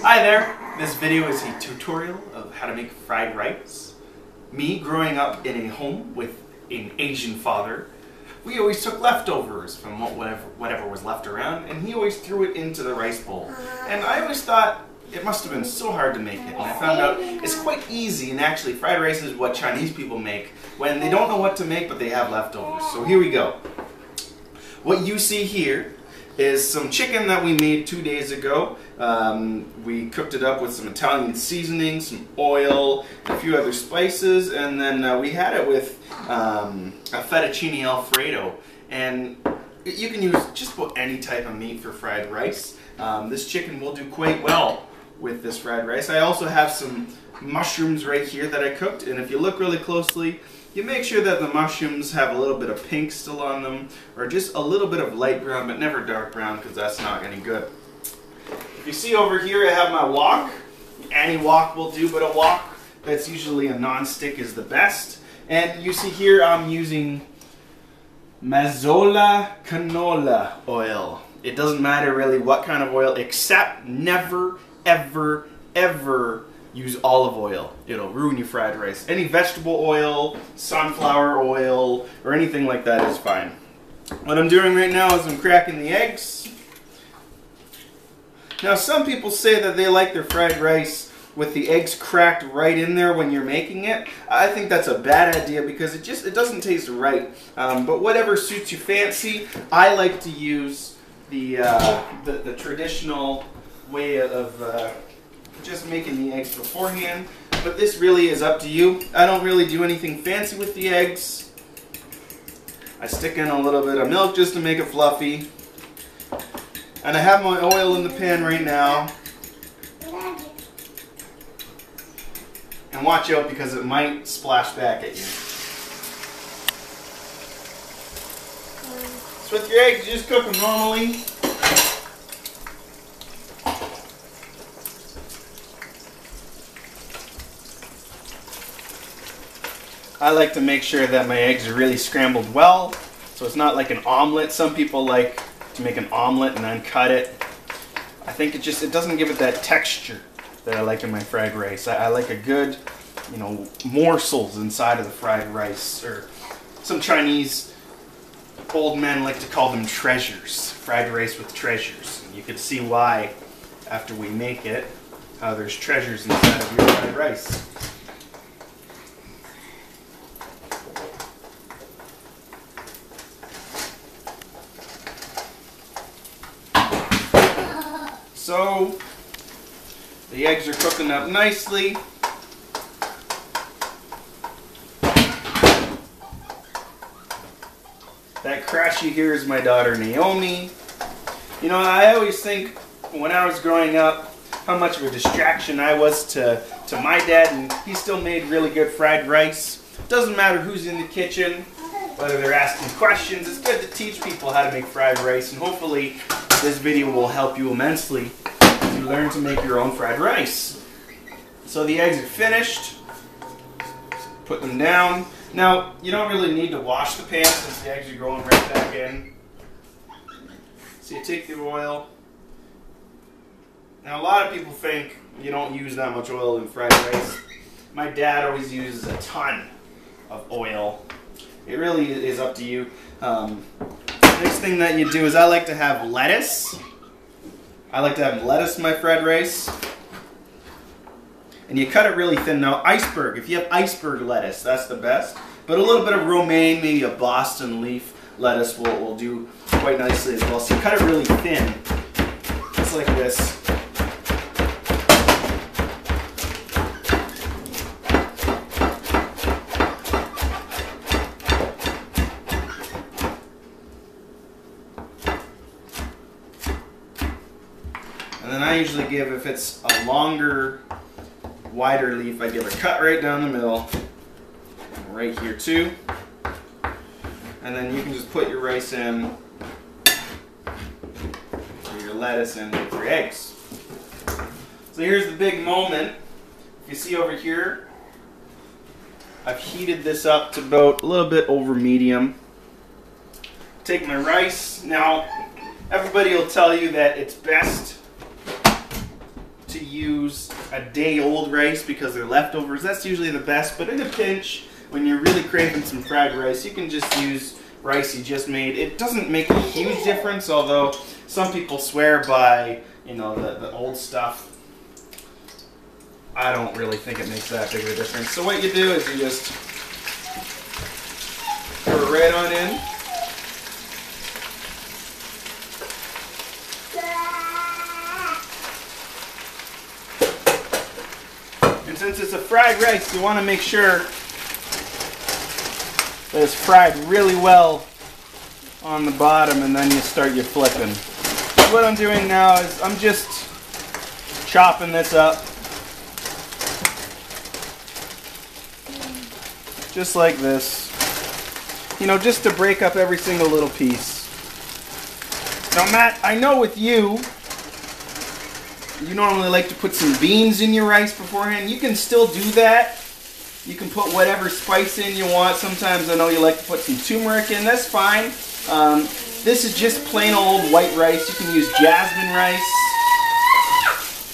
Hi there! This video is a tutorial of how to make fried rice. Me, growing up in a home with an Asian father, we always took leftovers from whatever was left around, and he always threw it into the rice bowl. And I always thought it must have been so hard to make it, and I found out it's quite easy, and actually fried rice is what Chinese people make when they don't know what to make but they have leftovers. So here we go. What you see here is some chicken that we made 2 days ago. We cooked it up with some Italian seasoning, some oil, a few other spices, and then we had it with a fettuccine alfredo. And you can use just about any type of meat for fried rice. This chicken will do quite well with this fried rice. I also have some mushrooms right here that I cooked, and if you look really closely, you make sure that the mushrooms have a little bit of pink still on them, or just a little bit of light brown, but never dark brown, because that's not any good. If you see over here, I have my wok. Any wok will do, but a wok that's usually a non-stick is the best. And you see here I'm using Mazola canola oil. It doesn't matter really what kind of oil, except never, ever, ever use olive oil. It'll ruin your fried rice. Any vegetable oil, sunflower oil, or anything like that is fine. What I'm doing right now is I'm cracking the eggs. Now some people say that they like their fried rice with the eggs cracked right in there when you're making it. I think that's a bad idea because it doesn't taste right. But whatever suits your fancy. I like to use the traditional way of just making the eggs beforehand, but this really is up to you. I don't really do anything fancy with the eggs. I stick in a little bit of milk just to make it fluffy. And I have my oil in the pan right now. And watch out because it might splash back at you. So with your eggs, you just cook them normally. I like to make sure that my eggs are really scrambled well, so it's not like an omelet. Some people like to make an omelet and then cut it. I think it doesn't give it that texture that I like in my fried rice. I like a good, morsels inside of the fried rice, or some Chinese old men like to call them treasures. Fried rice with treasures. And you can see why after we make it, how there's treasures inside of your fried rice. So, the eggs are cooking up nicely. That crash you hear is my daughter Naomi. You know, I always think when I was growing up how much of a distraction I was to my dad, and he still made really good fried rice. Doesn't matter who's in the kitchen, whether they're asking questions, it's good to teach people how to make fried rice, and hopefully this video will help you immensely as you learn to make your own fried rice. So the eggs are finished. Put them down. Now, you don't really need to wash the pan since the eggs are going right back in. So you take the oil. Now a lot of people think you don't use that much oil in fried rice. My dad always uses a ton of oil. It really is up to you. Next thing that you do is I like to have lettuce. I like to have lettuce in my fried rice. And you cut it really thin. Now iceberg, if you have iceberg lettuce, that's the best. But a little bit of romaine, maybe a Boston leaf lettuce will do quite nicely as well. So you cut it really thin, just like this. And then I usually give, if it's a longer, wider leaf, I give a cut right down the middle, and right here too. And then you can just put your rice in, or your lettuce in with your eggs. So here's the big moment. If you see over here, I've heated this up to about a little bit over medium. Take my rice. Now, everybody will tell you that it's best to to use a day-old rice because they're leftovers. That's usually the best, but in a pinch, when you're really craving some fried rice, you can just use rice you just made. It doesn't make a huge difference, although some people swear by, you know, the old stuff. I don't really think it makes that big of a difference. So what you do is you just pour it right on in. And since it's a fried rice, you want to make sure that it's fried really well on the bottom, and then you start your flipping. So what I'm doing now is I'm just chopping this up. Just like this. You know, just to break up every single little piece. Now Matt, I know with you, you normally like to put some beans in your rice beforehand. You can still do that. You can put whatever spice in you want. Sometimes I know you like to put some turmeric in. That's fine. This is just plain old white rice. You can use jasmine rice.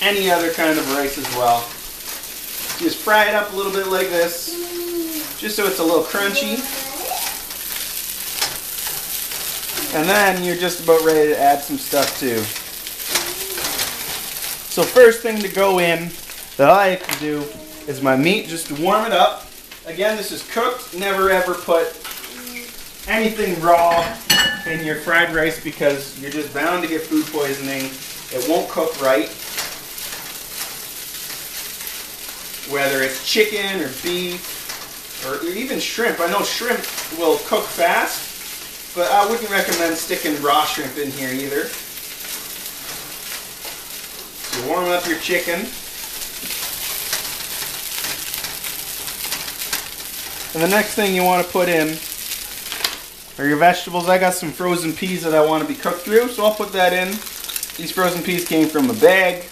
Any other kind of rice as well. Just fry it up a little bit like this. Just so it's a little crunchy. And then you're just about ready to add some stuff too. So first thing to go in that I like to do is my meat, just to warm it up. Again, this is cooked. Never ever put anything raw in your fried rice because you're just bound to get food poisoning. It won't cook right. Whether it's chicken or beef or even shrimp. I know shrimp will cook fast, but I wouldn't recommend sticking raw shrimp in here either. So warm up your chicken. And the next thing you want to put in are your vegetables. I got some frozen peas that I want to be cooked through, so I'll put that in. These frozen peas came from a bag.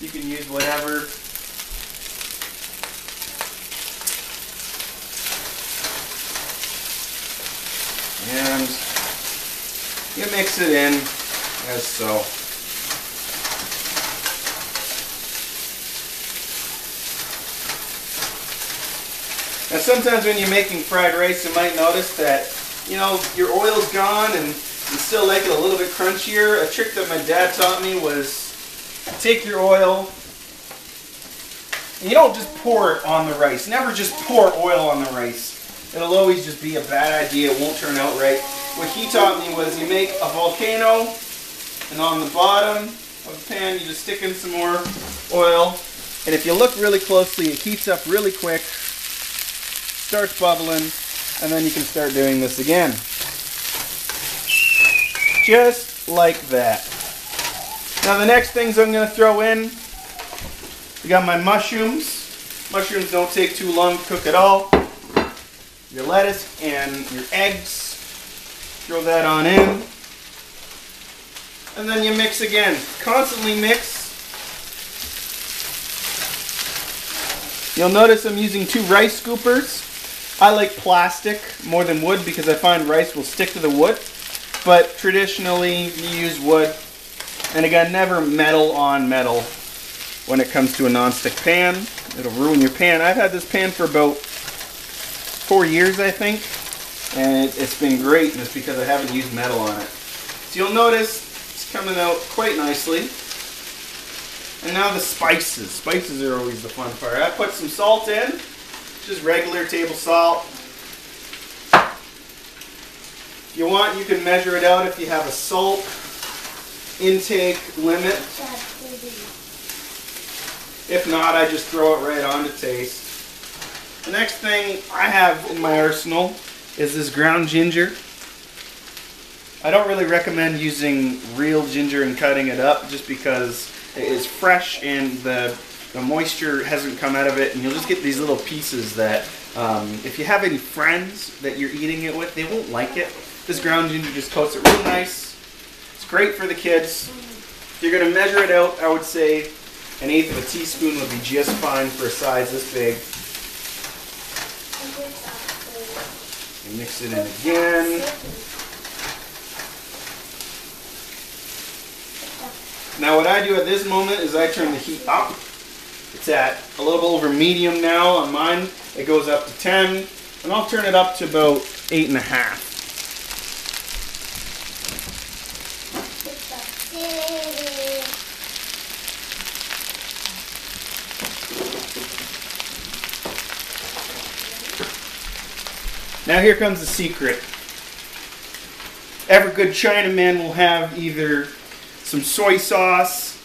You can use whatever. And you mix it in as so. Now sometimes when you're making fried rice, you might notice that, you know, your oil's gone and you still like it a little bit crunchier. A trick that my dad taught me was take your oil and you don't just pour it on the rice. Never just pour oil on the rice. It'll always just be a bad idea. It won't turn out right. What he taught me was you make a volcano, and on the bottom of the pan you just stick in some more oil. And if you look really closely, it heats up really quick, starts bubbling, and then you can start doing this again. Just like that. Now the next things I'm going to throw in, I got my mushrooms. Mushrooms don't take too long to cook at all. Your lettuce and your eggs. Throw that on in. And then you mix again. Constantly mix. You'll notice I'm using 2 rice scoopers. I like plastic more than wood because I find rice will stick to the wood. But traditionally you use wood. And again, never metal on metal when it comes to a non-stick pan. It'll ruin your pan. I've had this pan for about 4 years, I think, and it's been great, and it's because I haven't used metal on it. So you'll notice it's coming out quite nicely. And now the spices. Spices are always the fun part. I put some salt in, just regular table salt. If you want, you can measure it out if you have a salt intake limit. If not, I just throw it right on to taste. The next thing I have in my arsenal is this ground ginger. I don't really recommend using real ginger and cutting it up just because it is fresh and the moisture hasn't come out of it, and you'll just get these little pieces that if you have any friends that you're eating it with, they won't like it. This ground ginger just coats it real nice. It's great for the kids. If you're going to measure it out, I would say 1/8 of a teaspoon would be just fine for a size this big. And mix it in again. Now what I do at this moment is I turn the heat up. It's at a little bit over medium now on mine. It goes up to 10, and I'll turn it up to about 8.5. Now here comes the secret. Every good Chinaman will have either some soy sauce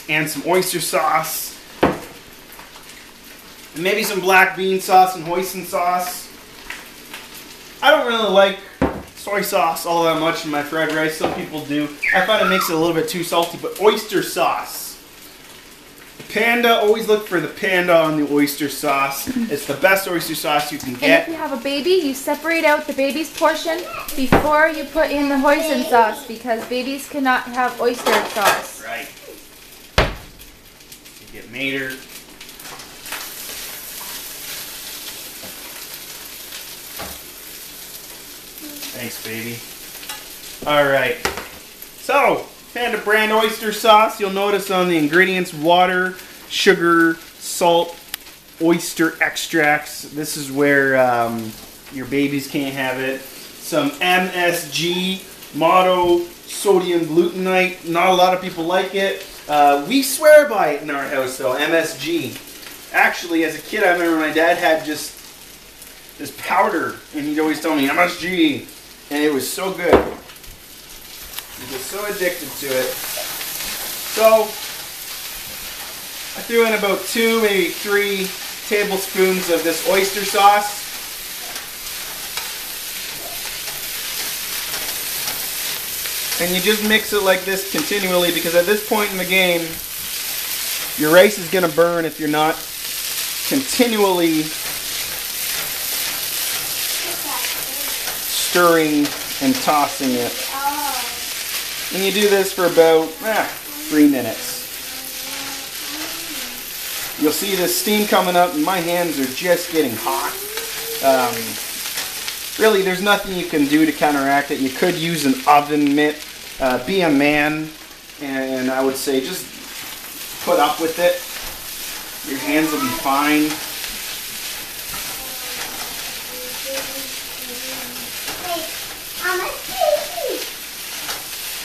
and some oyster sauce, and maybe some black bean sauce and hoisin sauce. I don't really like soy sauce all that much in my fried rice. Some people do. I find it makes it a little bit too salty, but oyster sauce. Panda, always look for the Panda on the oyster sauce. It's the best oyster sauce you can get. And if you have a baby, you separate out the baby's portion before you put in the hoisin sauce, because babies cannot have oyster sauce. Right. You get Mater. Thanks, baby. Alright. So, Panda brand oyster sauce. You'll notice on the ingredients: water, sugar, salt, oyster extracts. This is where your babies can't have it. Some MSG, mono sodium glutamate. Not a lot of people like it. We swear by it in our house though, MSG. Actually, as a kid, I remember my dad had just this powder, and he'd always tell me MSG, and it was so good. He was so addicted to it. So I threw in about 2, maybe 3 tablespoons of this oyster sauce. And you just mix it like this continually, because at this point in the game, your rice is going to burn if you're not continually stirring and tossing it. And you do this for about 3 minutes. You'll see the steam coming up, and my hands are just getting hot. Really, there's nothing you can do to counteract it. You could use an oven mitt. Be a man, and I would say just put up with it. Your hands will be fine.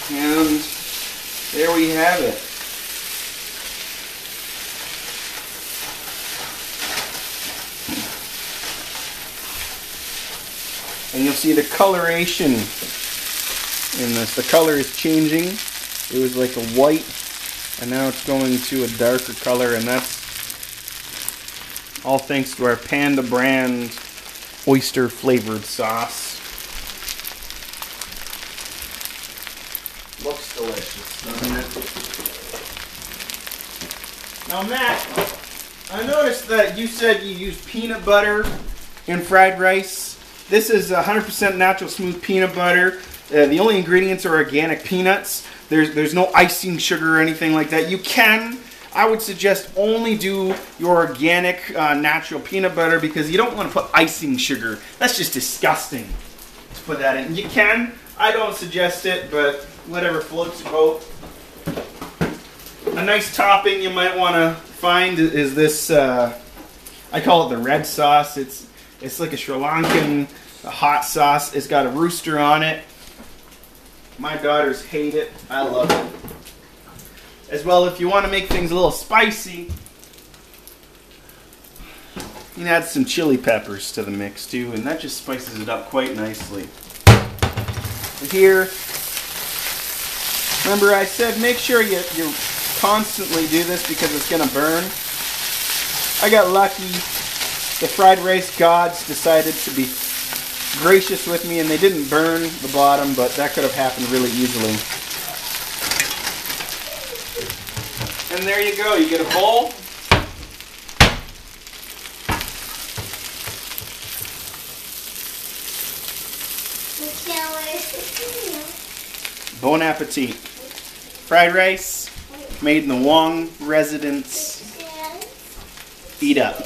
And there we have it. And you'll see the coloration in this. The color is changing. It was like a white, and now it's going to a darker color, and that's all thanks to our Panda brand oyster flavored sauce. Looks delicious, doesn't it? Now, Matt, I noticed that you said you use peanut butter in fried rice. This is 100% natural smooth peanut butter. The only ingredients are organic peanuts. There's no icing sugar or anything like that. You can, I would suggest, only do your organic natural peanut butter, because you don't want to put icing sugar. That's just disgusting to put that in. You can. I don't suggest it, but whatever floats your boat. A nice topping you might want to find is this, I call it the red sauce. It's like a Sri Lankan hot sauce. It's got a rooster on it. My daughters hate it. I love it. As well, if you want to make things a little spicy, you can add some chili peppers to the mix too, and that just spices it up quite nicely. Here, remember I said make sure you constantly do this, because it's going to burn. I got lucky. The fried rice gods decided to be gracious with me, and they didn't burn the bottom, but that could have happened really easily. And there you go. You get a bowl. Bon appetit. Fried rice made in the Wong residence. Eat up.